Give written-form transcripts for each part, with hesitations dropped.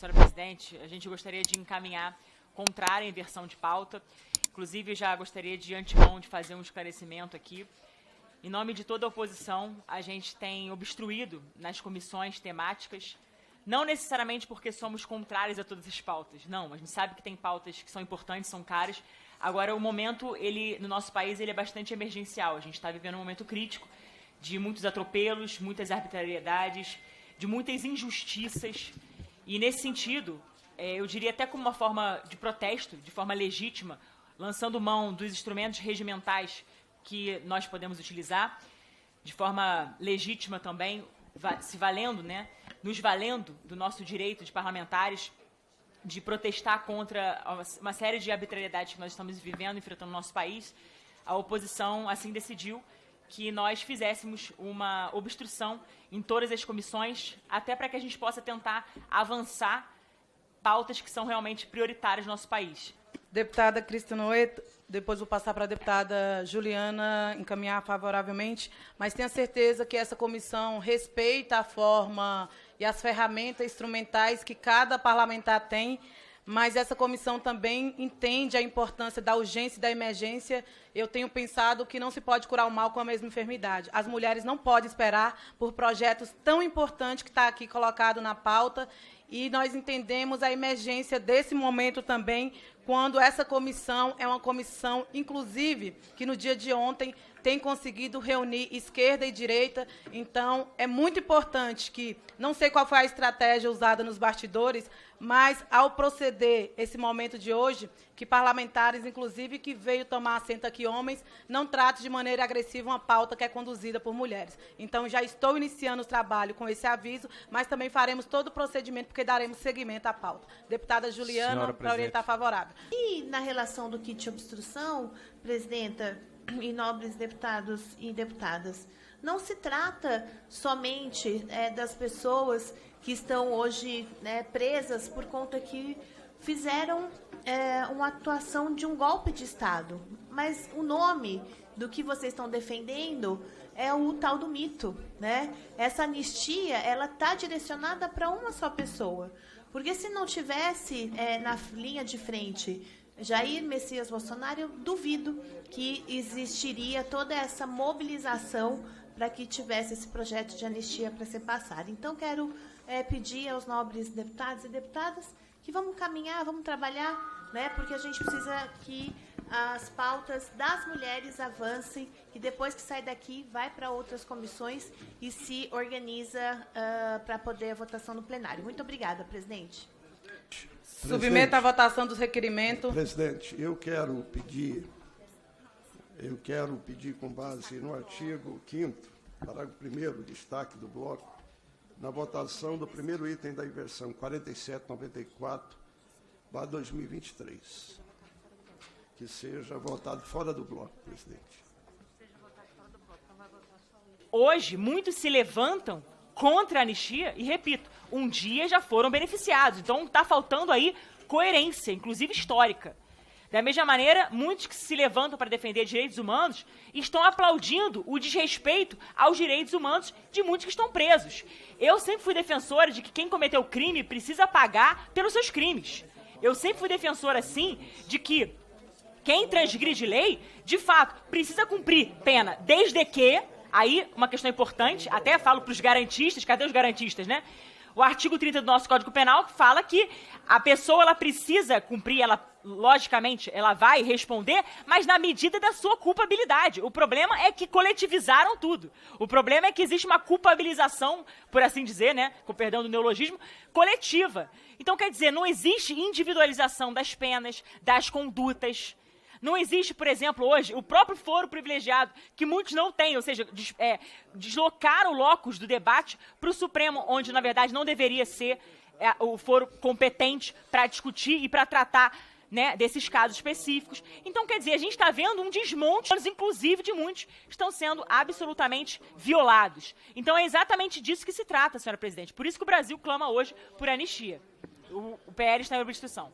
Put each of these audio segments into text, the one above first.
senhora presidente, a gente gostaria de encaminhar contrária à inversão de pauta. Inclusive, já gostaria de antemão de fazer um esclarecimento aqui. Em nome de toda a oposição, a gente tem obstruído nas comissões temáticas, não necessariamente porque somos contrários a todas as pautas. Não, a gente sabe que tem pautas que são importantes, são caras. Agora, o momento, no nosso país, ele é bastante emergencial. A gente está vivendo um momento crítico de muitos atropelos, muitas arbitrariedades, de muitas injustiças. E, nesse sentido, eu diria até como uma forma de protesto, de forma legítima, lançando mão dos instrumentos regimentais que nós podemos utilizar, de forma legítima também, se valendo, né, nos valendo do nosso direito de parlamentares de protestar contra uma série de arbitrariedades que nós estamos vivendo, enfrentando no nosso país. A oposição assim decidiu que nós fizéssemos uma obstrução em todas as comissões, até para que a gente possa tentar avançar pautas que são realmente prioritárias no nosso país. Deputada Cristina Oeto, depois vou passar para a deputada Juliana encaminhar favoravelmente, mas tenha certeza que essa comissão respeita a forma e as ferramentas instrumentais que cada parlamentar tem, mas essa comissão também entende a importância da urgência e da emergência. Eu tenho pensado que não se pode curar o mal com a mesma enfermidade. As mulheres não podem esperar por projetos tão importantes que está aqui colocado na pauta, e nós entendemos a emergência desse momento também, quando essa comissão é uma comissão, inclusive, que no dia de ontem tem conseguido reunir esquerda e direita. Então, é muito importante que, não sei qual foi a estratégia usada nos bastidores, mas, ao proceder esse momento de hoje, que parlamentares, inclusive, que veio tomar assento aqui, homens, não tratem de maneira agressiva uma pauta que é conduzida por mulheres. Então, já estou iniciando o trabalho com esse aviso, mas também faremos todo o procedimento, porque daremos seguimento à pauta. Deputada Juliana, para orientar favorável. E, na relação do kit obstrução, presidenta e nobres deputados e deputadas, não se trata somente das pessoas que estão hoje presas por conta que fizeram uma atuação de um golpe de Estado, mas o nome do que vocês estão defendendo é o tal do mito, né? Essa anistia, ela está direcionada para uma só pessoa, porque se não tivesse na linha de frente Jair Messias Bolsonaro, eu duvido que existiria toda essa mobilização para que tivesse esse projeto de anistia para ser passado. Então, quero pedir aos nobres deputados e deputadas que vamos caminhar, vamos trabalhar, né, porque a gente precisa que as pautas das mulheres avancem, e depois que sai daqui, vai para outras comissões e se organiza para poder a votação no plenário. Muito obrigada, presidente. Submeta a votação dos requerimentos. Presidente, eu quero pedir com base no artigo 5º, parágrafo 1º, destaque do bloco, na votação do primeiro item da inversão 4794/2023, que seja votado fora do bloco, presidente. Hoje, muitos se levantam contra a anistia e, repito, um dia já foram beneficiados. Então, está faltando aí coerência, inclusive histórica. Da mesma maneira, muitos que se levantam para defender direitos humanos estão aplaudindo o desrespeito aos direitos humanos de muitos que estão presos. Eu sempre fui defensora de que quem cometeu crime precisa pagar pelos seus crimes. Eu sempre fui defensora, assim, de que quem transgride lei, de fato, precisa cumprir pena, desde que, aí, uma questão importante, até falo para os garantistas, cadê os garantistas, né? O artigo 30 do nosso Código Penal fala que a pessoa ela precisa cumprir, ela, logicamente, ela vai responder, mas na medida da sua culpabilidade. O problema é que coletivizaram tudo. O problema é que existe uma culpabilização, por assim dizer, né, com perdão do neologismo, coletiva. Então, quer dizer, não existe individualização das penas, das condutas. Não existe, por exemplo, hoje, o próprio foro privilegiado, que muitos não têm, ou seja, deslocar o locus do debate para o Supremo, onde, na verdade, não deveria ser o foro competente para discutir e para tratar, né, desses casos específicos. Então, quer dizer, a gente está vendo um desmonte, inclusive de muitos, estão sendo absolutamente violados. Então, é exatamente disso que se trata, senhora presidente. Por isso que o Brasil clama hoje por anistia. O PL está em obstrução.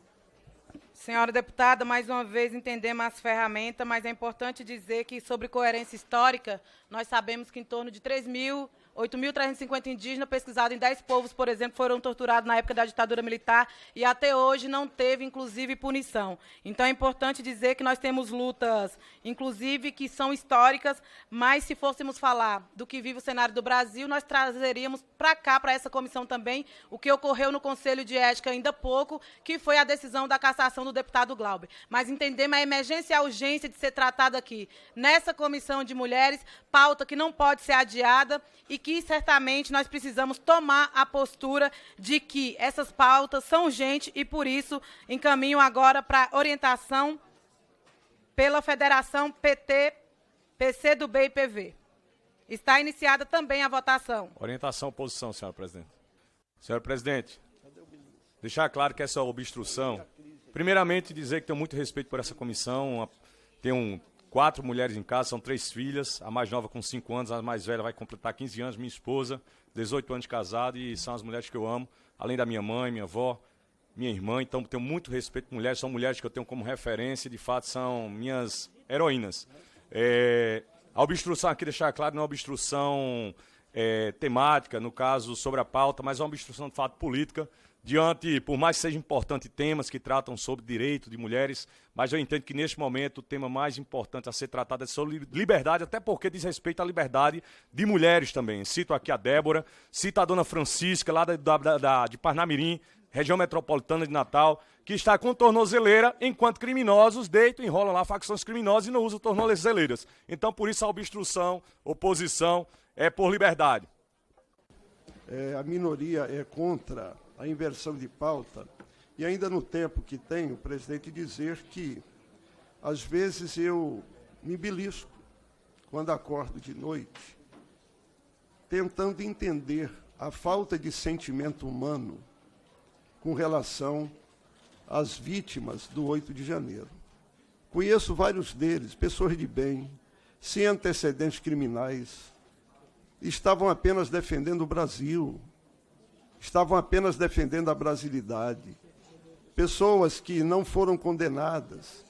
Senhora deputada, mais uma vez entendemos as ferramentas, mas é importante dizer que, sobre coerência histórica, nós sabemos que em torno de 3.000 8.350 indígenas pesquisados em 10 povos, por exemplo, foram torturados na época da ditadura militar e até hoje não teve, inclusive, punição. Então, é importante dizer que nós temos lutas, inclusive, que são históricas, mas se fôssemos falar do que vive o cenário do Brasil, nós trazeríamos para cá, para essa comissão também, o que ocorreu no Conselho de Ética ainda há pouco, que foi a decisão da cassação do deputado Glauber. Mas entendemos a emergência e a urgência de ser tratada aqui, nessa comissão de mulheres, pauta que não pode ser adiada e que, certamente, nós precisamos tomar a postura de que essas pautas são urgentes e, por isso, encaminho agora para orientação pela Federação PT, PCdoB e PV. Está iniciada também a votação. Orientação, posição, senhora presidente. Senhora presidente, deixar claro que essa obstrução, primeiramente dizer que tenho muito respeito por essa comissão, tenho 4 mulheres em casa, são 3 filhas, a mais nova com 5 anos, a mais velha vai completar 15 anos, minha esposa, 18 anos de casado, e são as mulheres que eu amo, além da minha mãe, minha avó, minha irmã, então tenho muito respeito por mulheres, são mulheres que eu tenho como referência e de fato são minhas heroínas. A obstrução aqui, deixar claro, não é uma obstrução temática, no caso sobre a pauta, mas é uma obstrução de fato política, diante, por mais que sejam importantes temas que tratam sobre direito de mulheres, mas eu entendo que neste momento o tema mais importante a ser tratado é sobre liberdade, até porque diz respeito à liberdade de mulheres também. Cito aqui a Débora, cito a dona Francisca, lá de Parnamirim, região metropolitana de Natal, que está com tornozeleira, enquanto criminosos deitam, enrolam lá facções criminosas e não usam tornozeleiras. Então, por isso, a obstrução, oposição, é por liberdade. A minoria é contra a inversão de pauta, e ainda no tempo que tenho, presidente, dizer que, às vezes, eu me belisco quando acordo de noite, tentando entender a falta de sentimento humano com relação às vítimas do 8 de janeiro. Conheço vários deles, pessoas de bem, sem antecedentes criminais, estavam apenas defendendo o Brasil, estavam apenas defendendo a brasilidade, pessoas que não foram condenadas,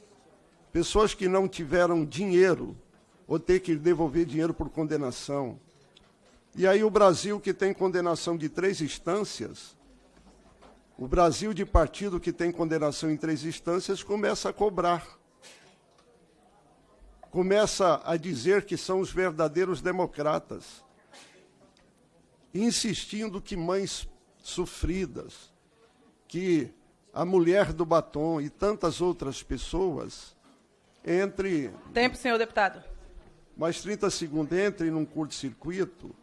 pessoas que não tiveram dinheiro ou ter que devolver dinheiro por condenação. E aí o Brasil, que tem condenação de 3 instâncias, o Brasil de partido que tem condenação em 3 instâncias começa a cobrar, começa a dizer que são os verdadeiros democratas, insistindo que mães sofridas, que a mulher do batom e tantas outras pessoas entre... Tempo, senhor deputado. Mais 30 segundos, entre num curto-circuito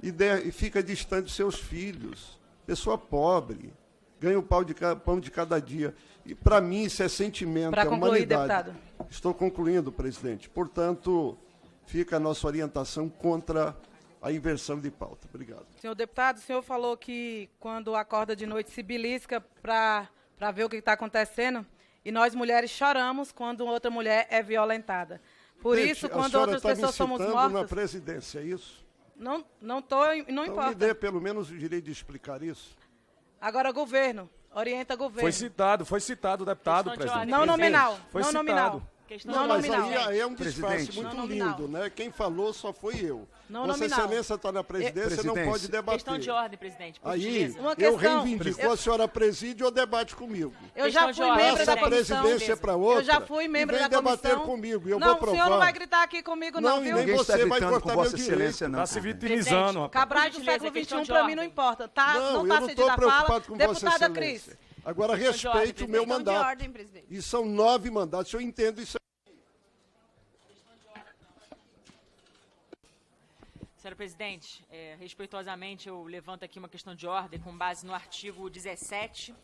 e fica distante dos seus filhos. Pessoa pobre, ganha o pão de cada dia. E, para mim, isso é sentimento, é humanidade. Deputado. Estou concluindo, presidente. Portanto, fica a nossa orientação contra a inversão de pauta. Obrigado. Senhor deputado, o senhor falou que quando acorda de noite se belisca para ver o que está acontecendo, e nós mulheres choramos quando outra mulher é violentada. Por Gente, isso, quando outras pessoas somos mortas... na presidência, é isso? Não Então, importa. me dê pelo menos o direito de explicar isso. Agora, governo. Orienta governo. Foi citado o deputado, Questão de presidente. ordem, Não nominal. Foi Não citado. nominal. Questão Não de Mas nominal. aí é um disfarce Presidente. muito Não nominal. lindo, né? Quem falou só foi eu. Não Vossa nominal. Excelência está na presidência, não Presidência. pode debater. Questão de ordem, presidente. Por Aí, gentileza. Uma eu questão- reivindico, a senhora preside ou debate comigo. Eu já Questão de fui ordem, membro Passa da a comissão. presidência para outra. Eu já fui membro e vem da comissão. debater comigo, eu não, vou provar. o senhor não vai gritar aqui comigo, não, Não, e viu? nem Ninguém está você vai gritando com cortar meu Vossa Excelência, direito. não. Está se presidente. vitimizando, rapaz. Cabrais do Gentileza, século questão XXI, de para mim, não ordem. importa. Tá? Não, Não eu está não cedida estou a preocupado fala. com Vossa Deputada Excelência. Cris. Agora, Questão de ordem, respeite o meu presidente. mandato. ordem, presidente. E são 9 mandatos, eu entendo isso. Senhora presidente, respeitosamente eu levanto aqui uma questão de ordem com base no artigo 17,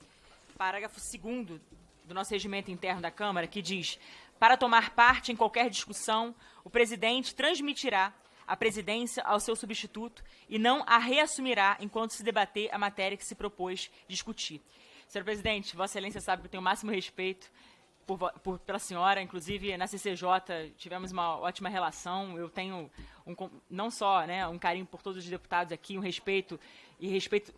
parágrafo 2º do nosso regimento interno da Câmara, que diz: para tomar parte em qualquer discussão, o presidente transmitirá a presidência ao seu substituto e não a reassumirá enquanto se debater a matéria que se propôs discutir. Senhor presidente, Vossa Excelência sabe que eu tenho o máximo respeito pela senhora, inclusive na CCJ tivemos uma ótima relação, eu tenho não só, né, um carinho por todos os deputados aqui, um respeito,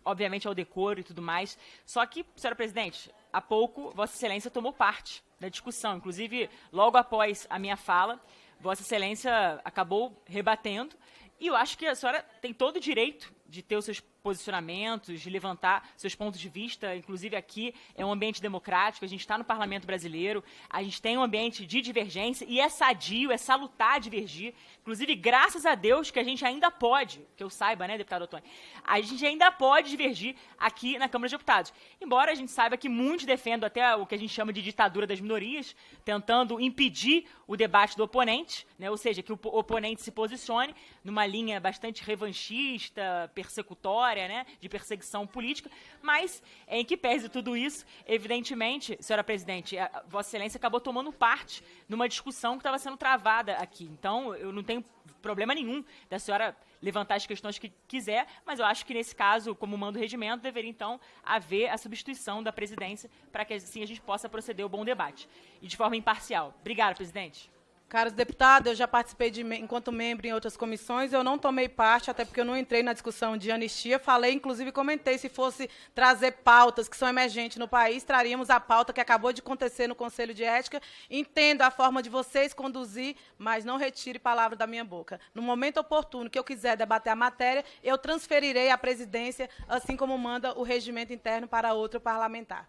obviamente, ao decoro e tudo mais, só que, senhora presidente, há pouco Vossa Excelência tomou parte da discussão, inclusive logo após a minha fala, Vossa Excelência acabou rebatendo E eu acho que a senhora tem todo o direito de ter os seus posicionamentos, de levantar seus pontos de vista. Inclusive aqui é um ambiente democrático, a gente está no Parlamento Brasileiro, a gente tem um ambiente de divergência e é sadio, é salutar divergir. Inclusive, graças a Deus que a gente ainda pode, que eu saiba, né, deputado Ottoni, a gente ainda pode divergir aqui na Câmara de Deputados. Embora a gente saiba que muitos defendam até o que a gente chama de ditadura das minorias, tentando impedir o debate do oponente, né, ou seja, que o oponente se posicione numa linha bastante revanchista, persecutória, né, de perseguição política, mas em que pese tudo isso, evidentemente, senhora presidente, a Vossa Excelência acabou tomando parte numa discussão que estava sendo travada aqui. Então, eu não tenho problema nenhum da senhora levantar as questões que quiser, mas eu acho que nesse caso, como manda o regimento, deveria então haver a substituição da presidência para que assim a gente possa proceder ao bom debate e de forma imparcial. Obrigada, presidente. Caros deputados, eu já participei enquanto membro em outras comissões, eu não tomei parte, até porque eu não entrei na discussão de anistia, falei, inclusive comentei, se fosse trazer pautas que são emergentes no país, traríamos a pauta que acabou de acontecer no Conselho de Ética. Entendo a forma de vocês conduzir, mas não retire palavra da minha boca. No momento oportuno que eu quiser debater a matéria, eu transferirei a presidência, assim como manda o regimento interno, para outro parlamentar.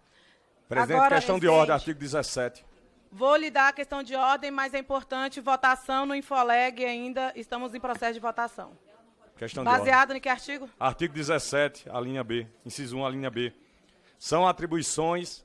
Presidente, Agora, questão de ordem, artigo 17. Vou lhe dar a questão de ordem, mas é importante, votação no Infoleg ainda, estamos em processo de votação. Questão de ordem. Baseado em que artigo? Artigo 17, a linha B, inciso 1, a linha B. São atribuições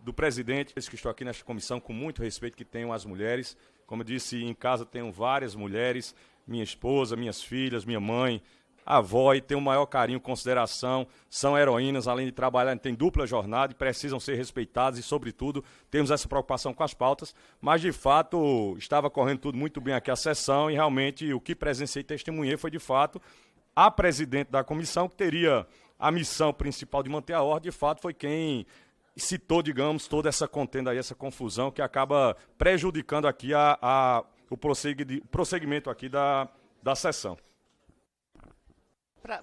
do presidente, que estou aqui nesta comissão, com muito respeito que tenham as mulheres. Como eu disse, em casa tenho várias mulheres, minha esposa, minhas filhas, minha mãe, a avó, e tenho o maior carinho, consideração, são heroínas, além de trabalhar, têm dupla jornada e precisam ser respeitadas e, sobretudo, temos essa preocupação com as pautas, mas, de fato, estava correndo tudo muito bem aqui a sessão e, realmente, o que presenciei e testemunhei foi, de fato, a presidente da comissão, que teria a missão principal de manter a ordem, de fato, foi quem citou, digamos, toda essa contenda aí, essa confusão, que acaba prejudicando aqui o prosseguimento aqui da sessão.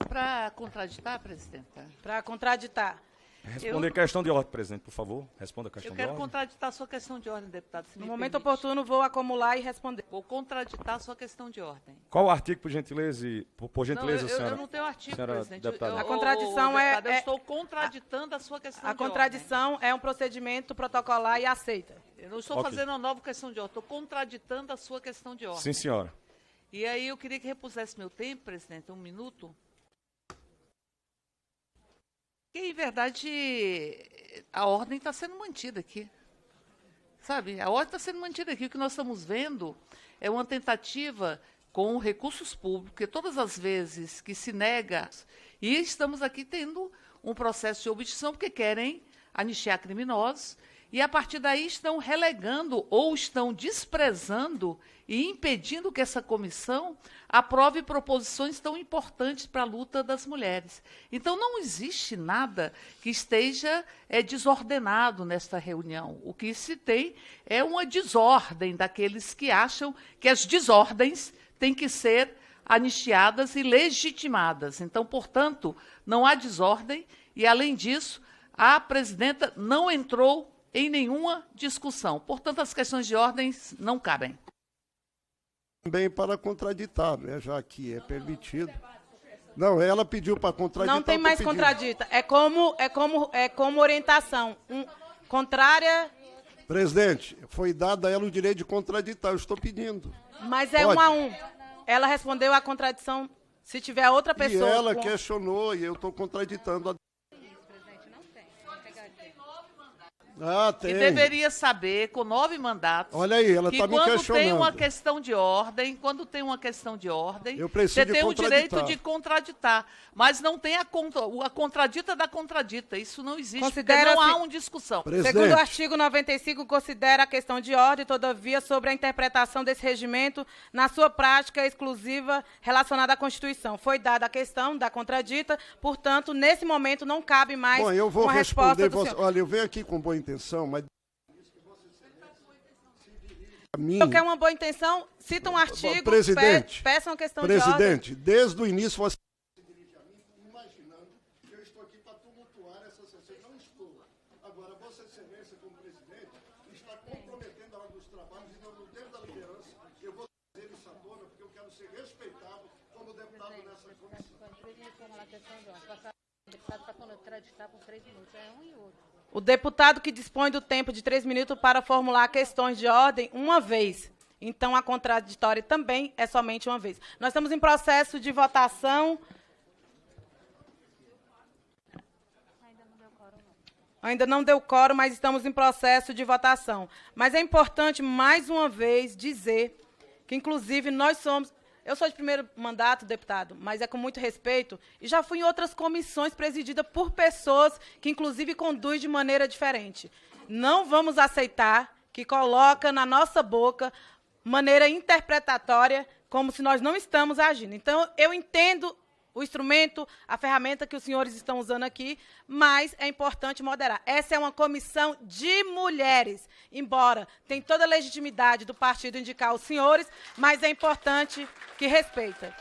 Para contraditar, presidenta? Para contraditar. Responder questão de ordem, presidente, por favor. Responda a questão de ordem. Eu quero contraditar a sua questão de ordem, deputado, se No me momento permite. oportuno, vou acumular e responder. Vou contraditar a sua questão de ordem. Qual o artigo, por gentileza, senhora? Eu não tenho artigo, senhora presidente. deputada. A contradição deputado, é- Eu estou contraditando a sua questão de A ordem. contradição é um procedimento protocolar e aceita. Eu não estou Ok. fazendo uma nova questão de ordem, estou contraditando a sua questão de ordem. Sim, senhora. E aí eu queria que repusesse meu tempo, presidente, 1 minuto. Porque, em verdade, a ordem está sendo mantida aqui. Sabe? A ordem está sendo mantida aqui. O que nós estamos vendo é uma tentativa com recursos públicos, que todas as vezes que se nega, e estamos aqui tendo um processo de obstrução, porque querem anistiar criminosos, e a partir daí estão relegando ou estão desprezando e impedindo que essa comissão aprove proposições tão importantes para a luta das mulheres. Então, não existe nada que esteja desordenado nesta reunião. O que se tem é uma desordem daqueles que acham que as desordens têm que ser anistiadas e legitimadas. Então, portanto, não há desordem e, além disso, a presidenta não entrou em nenhuma discussão. Portanto, as questões de ordens não cabem. Também para contraditar, né, já que é permitido. Não, ela pediu para contraditar. Não tem eu tô mais pedindo. contradita. É como orientação. Contrária, Presidente, foi dado a ela o direito de contraditar, eu estou pedindo. mas é Pode. 1 a 1. Ela respondeu a contradição. Se tiver outra E pessoa... ela com- questionou e eu estou contraditando. Ah, E tem. deveria saber, com 9 mandatos, Olha aí, ela que está me quando questionando. tem uma questão de ordem, Eu preciso você de tem o contraditar. direito de contraditar. Mas não tem a contradita da contradita. Isso não existe, porque Considera-se- não há uma discussão. Presidente. Segundo o artigo 95, considera a questão de ordem, todavia, sobre a interpretação desse regimento na sua prática exclusiva relacionada à Constituição. Foi dada a questão da contradita, portanto, nesse momento não cabe mais Bom, eu vou uma resposta responder. do senhor. Olha, eu venho aqui com boa intenção, mas. A mim, Eu quero uma boa intenção, cita um artigo, Presidente, peça uma questão de ordem. presidente, desde o início você se dirige a mim, imaginando que eu estou aqui para tumultuar essa sessão. Eu não estou. Agora, Vossa Excelência, como presidente, está comprometendo a hora dos trabalhos e não no tempo da liderança. Eu vou trazer isso à tona porque eu quero quero ser respeitado como deputado nessa comissão. O deputado está contraditar por 3 minutos. É um e outro. O deputado que dispõe do tempo de 3 minutos para formular questões de ordem uma vez. Então, a contraditória também é somente uma vez. Nós estamos em processo de votação. Ainda não deu quórum, mas estamos em processo de votação. Mas é importante, mais uma vez, dizer que, inclusive, nós somos... Eu sou de primeiro mandato, deputado, mas é com muito respeito, e já fui em outras comissões presididas por pessoas que, inclusive, conduzem de maneira diferente. Não vamos aceitar que coloca na nossa boca maneira interpretatória, como se nós não estamos agindo. Então, eu entendo o instrumento, a ferramenta que os senhores estão usando aqui, mas é importante moderar. Essa é uma comissão de mulheres, embora tem toda a legitimidade do partido indicar os senhores, mas é importante que respeitem.